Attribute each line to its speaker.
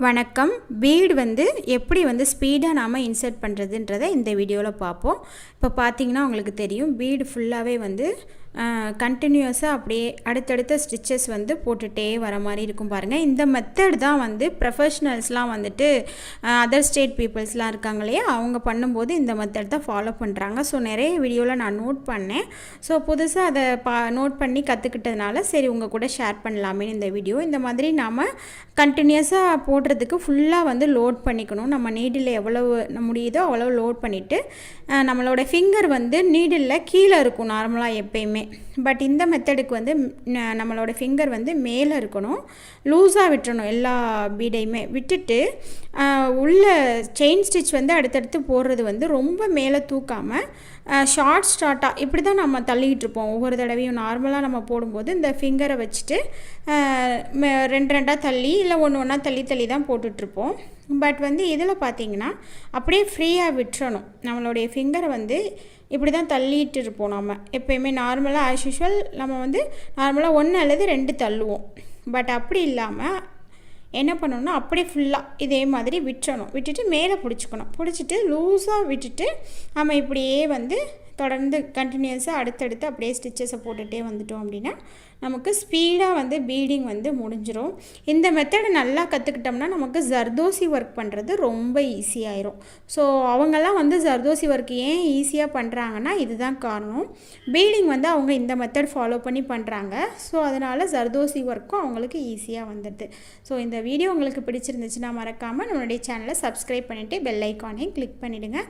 Speaker 1: வணக்கம். பீட் எப்படி ஸ்பீடாக நாம் இன்சர்ட் பண்ணுறதுன்றதை இந்த வீடியோவில் பார்ப்போம். இப்போ பார்த்தீங்கன்னா உங்களுக்கு தெரியும், பீடு ஃபுல்லாகவே கண்டினியூஸாக அப்படியே அடுத்தடுத்த ஸ்டிச்சஸ் போட்டுகிட்டே வர மாதிரி இருக்கும் பாருங்கள். இந்த மெத்தட் தான் ப்ரொஃபஷ்னல்ஸ்லாம் அதர் ஸ்டேட் பீப்புள்ஸ்லாம் இருக்காங்க இல்லையா, அவங்க பண்ணும்போது இந்த மெத்தட் தான் ஃபாலோ பண்ணுறாங்க. ஸோ நிறைய வீடியோவில் நான் நோட் பண்ணேன். ஸோ புதுசாக அதை நோட் பண்ணி கற்றுக்கிட்டதுனால சரி உங்கள் கூட ஷேர் பண்ணலாமே இந்த வீடியோ. இந்த மாதிரி நாம் கண்டினியூஸாக போடுறதுக்கு ஃபுல்லாக லோட் பண்ணிக்கணும். நம்ம நீடில் எவ்வளவு முடியுதோ அவ்வளோ லோட் பண்ணிவிட்டு நம்மளோட ஃபிங்கர் நீடில் கீழே இருக்கும் நார்மலாக எப்பயுமே. பட் இந்த மெத்தடுக்கு நம்மளோட ஃபிங்கர் மேலே இருக்கணும். லூஸாக விட்டுறணும். எல்லா பீடையுமே விட்டுட்டு உள்ள செயின் ஸ்டிச் அடுத்தடுத்து போடுறது ரொம்ப மேலே தூக்காமல் ஷார்ட்டாக இப்படி தான் நம்ம தள்ளிக்கிட்டு இருப்போம். ஒவ்வொரு தடவையும் நார்மலாக நம்ம போடும்போது இந்த ஃபிங்கரை வச்சுட்டு ரெண்டாக தள்ளி இல்லை ஒன்றா தள்ளி தான் போட்டுட்ருப்போம். பட் இதில் பார்த்திங்கன்னா அப்படியே ஃப்ரீயாக விட்டுறணும். நம்மளுடைய ஃபிங்கரை இப்படி தான் தள்ளிட்டு இருப்போம். நம்ம எப்போயுமே நார்மலாக ஆஸ் யூஷுவல் நம்ம நார்மலாக 1 அல்லது 2 தள்ளுவோம். பட் அப்படி இல்லாமல் என்ன பண்ணணும்னா அப்படியே ஃபுல்லாக இதே மாதிரி விட்டுட்டு மேலே பிடிச்சிட்டு லூஸாக விட்டுட்டு நம்ம இப்படியே தொடர்ந்து கண்டினியூஸாக அடுத்தடுத்து அப்படியே ஸ்டிச்சஸை போட்டுகிட்டே வந்துட்டோம் அப்படின்னா நமக்கு ஸ்பீடாக பீடிங் முடிஞ்சிடும். இந்த மெத்தடை நல்லா கற்றுக்கிட்டோம்னா நமக்கு ஜர்தோசி ஒர்க் பண்ணுறது ரொம்ப ஈஸியாயிரும். ஸோ அவங்கெல்லாம் ஜர்தோசி ஒர்க் ஏன் ஈஸியாக பண்ணுறாங்கன்னா இதுதான் காரணம். பீடிங் அவங்க இந்த மெத்தட் ஃபாலோ பண்ணி பண்ணுறாங்க. ஸோ அதனால் ஜர்தோசி ஒர்க்கும் அவங்களுக்கு ஈஸியாக வந்துடுது. ஸோ இந்த வீடியோ உங்களுக்கு பிடிச்சிருந்துச்சுன்னா மறக்காமல் நம்மளுடைய சேனலை சப்ஸ்கிரைப் பண்ணிவிட்டு பெல் ஐக்கானையும் கிளிக் பண்ணிவிடுங்க.